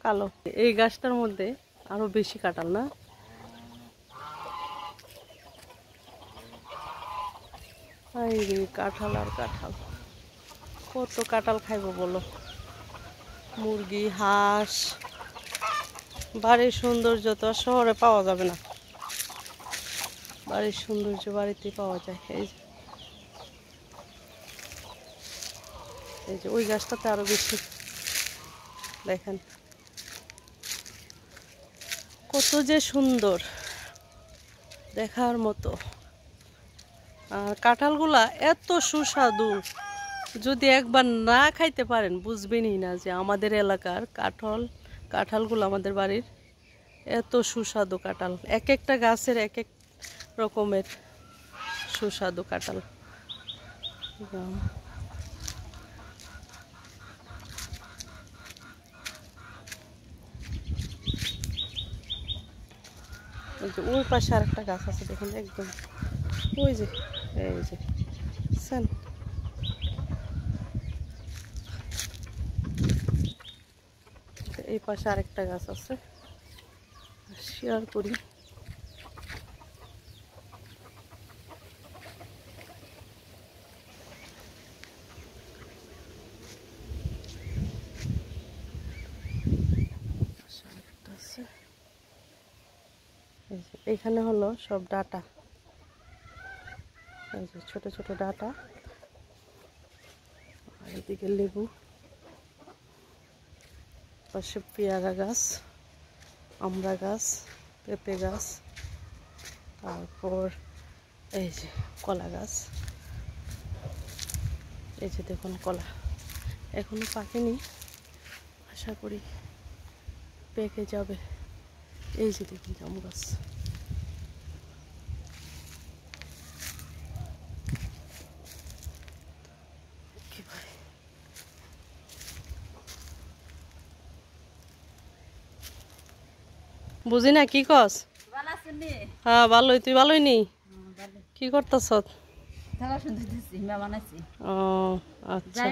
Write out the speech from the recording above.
কালো এই গাছটার মধ্যে আরো বেশি কাঁঠাল না? কাঁঠাল আর কাঁঠাল, কত কাঁঠাল খাইবো বলো? মুরগি, হাঁস, বাড়ির সৌন্দর্য তো আর শহরে পাওয়া যাবে না, বাড়ির সৌন্দর্য বাড়িতে পাওয়া যায়। এই যে ওই গাছটাতে আরো বেশি, দেখেন কত যে সুন্দর, দেখার মতো। আর কাঁঠালগুলা এত সুস্বাদু, যদি একবার না খাইতে পারেন বুঝবেনই না যে আমাদের এলাকার কাঁঠালগুলো, আমাদের বাড়ির এত সুস্বাদু কাঁঠাল। এক একটা গাছের এক এক রকমের সুস্বাদু কাঁঠাল। ওই যে ওই পাশে আর একটা গাছ আছে দেখুন, একদম ওই যে, এই যে এই পাশে আরেকটা গাছ আছে, শেয়ার করি। এখানে হলো সব ডাটা, এই যে ছোট ছোট ডাটা, আর এদিকে লেবু, পাশে পেয়ারা গাছ, আমড়া গাছ, পেঁপে গাছ, তারপর এই যে কলা গাছ। এই যে দেখুন কলা এখনো পাকেনি, আশা করি পেকে যাবে। এই যে দেখুন জাম গাছ, বুঝি না কি কস? হ্যাঁ ভালোই, তুই ভালোই নি? কি করতেছ? ও আচ্ছা।